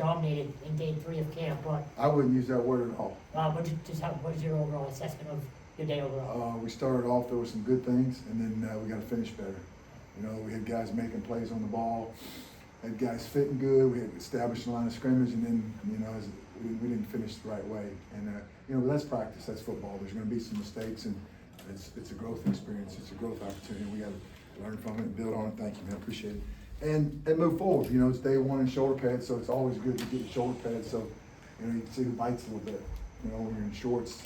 dominated in day 3 of camp, but I wouldn't use that word at all. what is your overall assessment of your day overall? We started off, there were some good things, and then we got to finish better. You know, we had guys making plays on the ball, had guys fitting good, we had established a line of scrimmage, and then, you know, we didn't finish the right way. And, you know, but that's practice, that's football. There's going to be some mistakes, and it's a growth experience, it's a growth opportunity. We got to learn from it and build on it. Thank you, man, appreciate it. And move forward. You know, it's day 1 in shoulder pads, so it's always good to get shoulder pads. So, you know, you can see who bites a little bit. You know, when you're in shorts,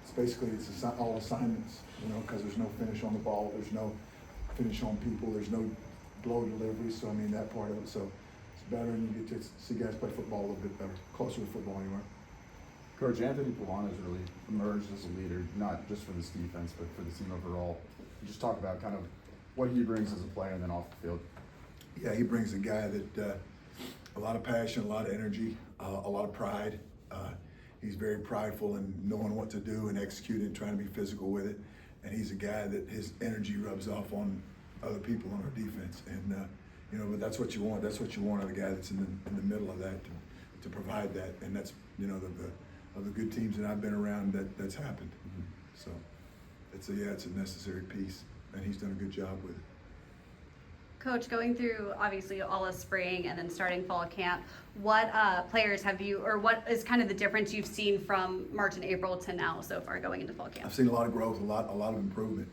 it's basically all assignments. You know, because there's no finish on the ball, there's no finish on people, there's no blow delivery. So I mean that part of it. So it's better, and you get to see guys play football a little bit better, closer to football anyway. Coach, Anthony Polana has really emerged as a leader, not just for this defense, but for the team overall. You just talk about kind of what he brings as a player and then off the field. Yeah, he brings a guy that a lot of passion, a lot of energy, a lot of pride. He's very prideful in knowing what to do and executing, trying to be physical with it. And he's a guy that his energy rubs off on other people on our defense. And you know, but that's what you want. That's what you want out of a guy that's in the middle of that to provide that. And that's, you know, of the good teams that I've been around, that's happened. Mm-hmm. So it's a necessary piece, and he's done a good job with it. Coach, going through obviously all of spring and then starting fall camp, what players have you, or what is kind of the difference you've seen from March and April to now so far going into fall camp? I've seen a lot of growth, a lot of improvement.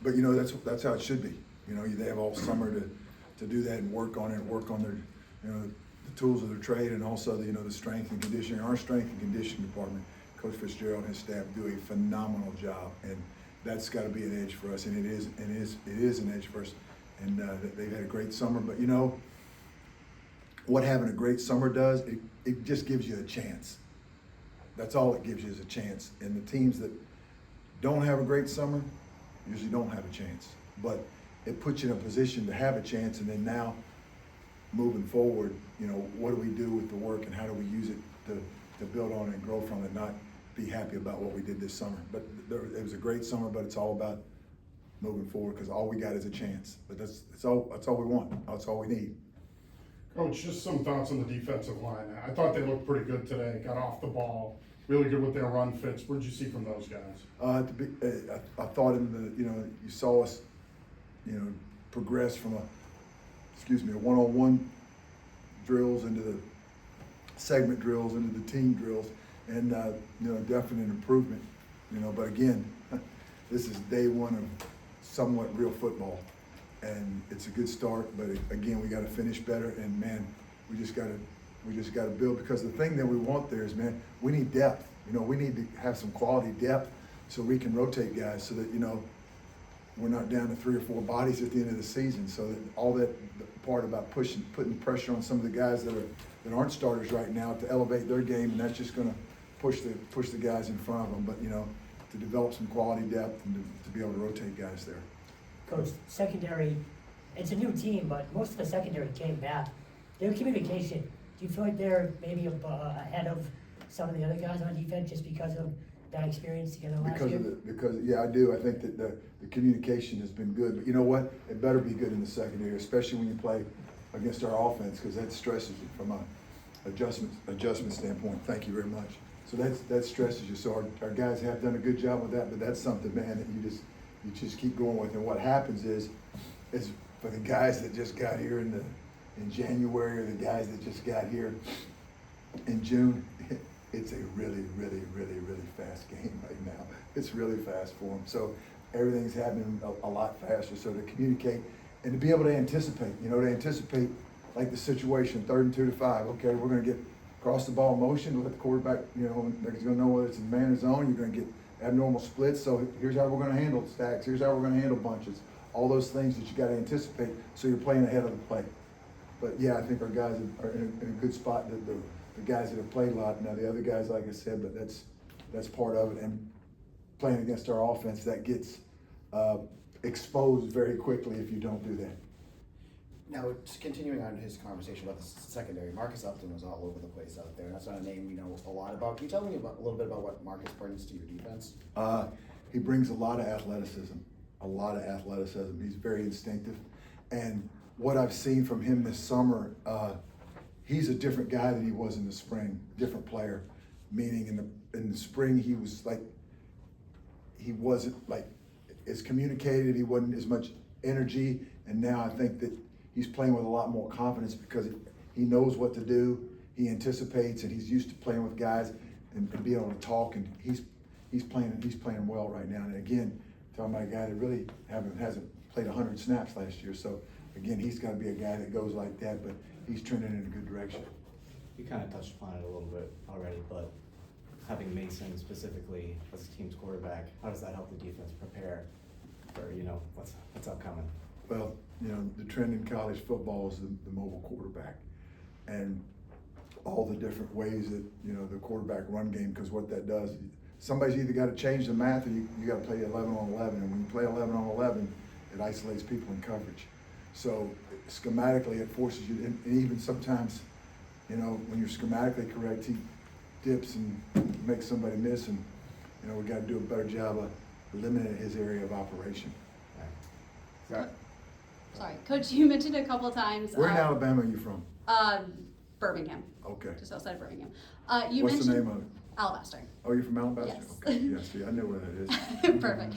But you know, that's how it should be. You know, they have all summer to do that and work on it, work on their, you know, the tools of their trade, and also the, you know, the strength and conditioning. Our strength and conditioning department, Coach Fitzgerald and his staff do a phenomenal job, and that's got to be an edge for us, and it is an edge for us. And they've had a great summer, but you know what having a great summer does? It just gives you a chance. That's all it gives you, is a chance. And the teams that don't have a great summer usually don't have a chance. But it puts you in a position to have a chance, and then now moving forward, you know, what do we do with the work, and how do we use it to build on it and grow from it, not be happy about what we did this summer. But it was a great summer, but it's all about moving forward, because all we got is a chance. But that's all we want. That's all we need. Coach, just some thoughts on the defensive line. I thought they looked pretty good today. Got off the ball, really good with their run fits. What did you see from those guys? I thought you know, you saw us, you know, progress from a one-on-one drills into the segment drills, into the team drills, and you know, definite improvement. You know, but again, this is day 1 of somewhat real football, and it's a good start. But again, we got to finish better, and man, we just got to build, because the thing that we want there is, man, we need depth. You know, we need to have some quality depth so we can rotate guys, so that, you know, we're not down to 3 or 4 bodies at the end of the season. So that all that part about putting pressure on some of the guys that aren't starters right now to elevate their game, and that's just going to push the guys in front of them. But you know, to develop some quality depth and to be able to rotate guys there. Coach, secondary, it's a new team, but most of the secondary came back. Their communication, do you feel like they're maybe ahead of some of the other guys on defense just because of that experience together last year? Because yeah, I do. I think that the communication has been good. But you know what? It better be good in the secondary, especially when you play against our offense, because that stresses you from an adjustment standpoint. Thank you very much. So that stresses you. So our guys have done a good job with that, but that's something, man, that you just keep going with. And what happens is for the guys that just got here in January, or the guys that just got here in June, it's a really, really, really, really fast game right now. It's really fast for them. So everything's happening a lot faster. So to communicate and to be able to anticipate, you know, to anticipate like the situation, 3rd and 2 to 5. Okay, we're going to get across the ball motion, let the quarterback, you know, they're going to know whether it's in man or zone. You're going to get abnormal splits. So here's how we're going to handle stacks. Here's how we're going to handle bunches. All those things that you got to anticipate, so you're playing ahead of the play. But yeah, I think our guys are in a good spot. The guys that have played a lot. Now the other guys, like I said, but that's part of it. And playing against our offense, that gets exposed very quickly if you don't do that. Now, just continuing on his conversation about the secondary, Marcus Upton was all over the place out there. That's not a name we know a lot about. Can you tell me a little bit about what Marcus brings to your defense? He brings a lot of athleticism. He's very instinctive. And what I've seen from him this summer, he's a different guy than he was in the spring, different player. Meaning in the spring, he was like, he wasn't like as communicated, he wasn't as much energy, and now I think that he's playing with a lot more confidence because he knows what to do, he anticipates, and he's used to playing with guys and being able to talk, and he's playing well right now. And again, talking about a guy that really hasn't played 100 snaps last year, so again, he's got to be a guy that goes like that, but he's trending in a good direction. You kind of touched upon it a little bit already, but having Mason specifically as the team's quarterback, how does that help the defense prepare for, you know, what's upcoming? Well, you know, the trend in college football is the mobile quarterback, and all the different ways that, you know, the quarterback run game, because what that does, somebody's either got to change the math or you got to play 11 on 11, and when you play 11 on 11, it isolates people in coverage. So schematically, it forces you, and even sometimes, you know, when you're schematically correct, he dips and makes somebody miss, and, you know, we got to do a better job of limiting his area of operation. Zach? Sorry, Coach, you mentioned a couple times. Where in Alabama are you from? Birmingham, Okay. just outside of Birmingham. What's the name of it? Alabaster. Oh, you're from Alabaster? Yes. Okay, yeah, see, I know where that is. Perfect.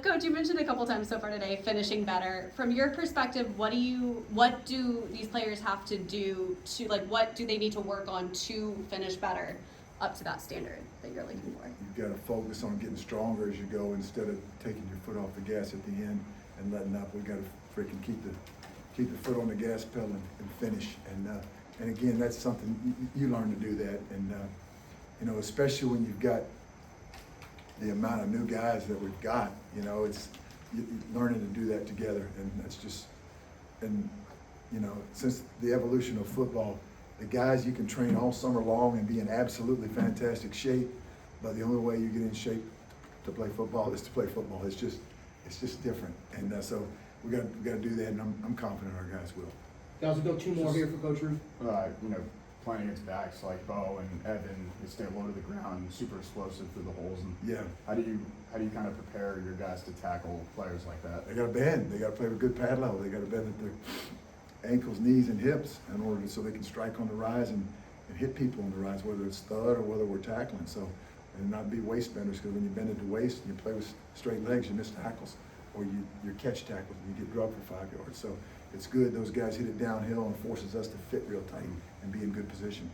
Coach, you mentioned a couple times so far today, finishing better. From your perspective, what do these players have to do to, like, what do they need to work on to finish better up to that standard that you're looking for? You've got to focus on getting stronger as you go instead of taking your foot off the gas at the end and letting up. We got to freaking keep the foot on the gas pedal and finish. And again, that's something you learn to do that. And you know, especially when you've got the amount of new guys that we've got, you know, it's learning to do that together. And that's just, and you know, since the evolution of football, the guys you can train all summer long and be in absolutely fantastic shape, but the only way you get in shape to play football is to play football. It's just different. And so we got to do that, and I'm confident our guys will. Guys, we'll go two more here for Coach Roof. You know, playing against backs like Bo and Evan, they stay low to the ground, super explosive through the holes. And Yeah. how do you kind of prepare your guys to tackle players like that? They got to bend. They got to play with good pad level. They got to bend at their ankles, knees, and hips in order so they can strike on the rise and hit people on the rise, whether it's stud or whether we're tackling. So, and not be waist benders, because when you bend at the waist and you play with straight legs, you miss tackles, or you catch tackles and you get drugged for 5 yards. So it's good. Those guys hit it downhill and forces us to fit real tight and be in good position.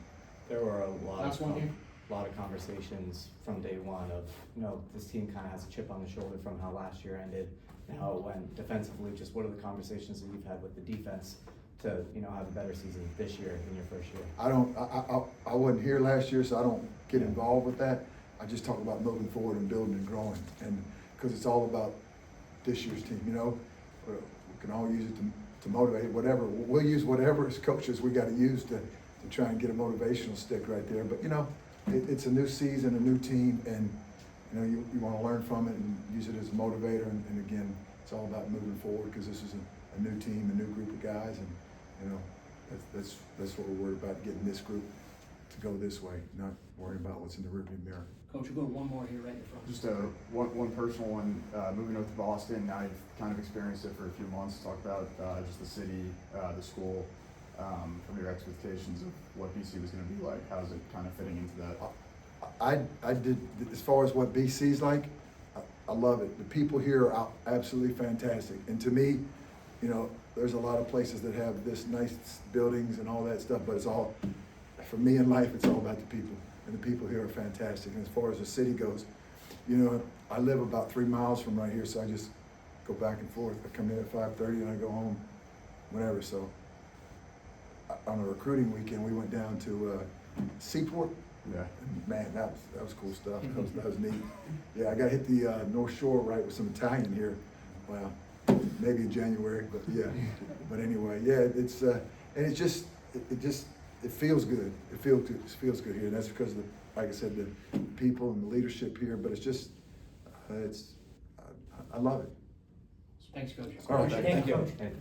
There were a lot Last one here. of conversations from day one of, you know, this team kind of has a chip on the shoulder from how last year ended and how it went defensively. Just what are the conversations that you've had with the defense to, you know, have a better season this year than your first year? I wasn't here last year, so I don't get involved with that. I just talk about moving forward and building and growing, and because it's all about this year's team. You know, we can all use it to motivate. Whatever we'll use, whatever as coaches we got to use to try and get a motivational stick right there. But you know, it's a new season, a new team, and you know you want to learn from it and use it as a motivator. And again, it's all about moving forward because this is a new team, a new group of guys, and you know that's what we're worried about, getting this group to go this way, not worrying about what's in the rearview mirror. Coach, we'll go one more here right in front. Just one personal one, moving up to Boston, now you've kind of experienced it for a few months. Talk about just the city, the school, from your expectations of what BC was going to be like. How's it kind of fitting into that? I did, as far as what BC's like, I love it. The people here are absolutely fantastic. And to me, you know, there's a lot of places that have this nice buildings and all that stuff, but it's all, for me in life, it's all about the people. And the people here are fantastic. And as far as the city goes, you know, I live about 3 miles from right here, so I just go back and forth. I come in at 5:30 and I go home whenever. So on a recruiting weekend, we went down to Seaport. Yeah. And man, that was cool stuff. That was neat. Yeah, I got to hit the North Shore right with some Italian here. Well, maybe in January, but yeah. But anyway, yeah, it's and it just it feels good. It feels good here. And that's because of the, like I said, the people and the leadership here. But it's just I love it. Thanks, Coach. All right, Thank you, Coach. And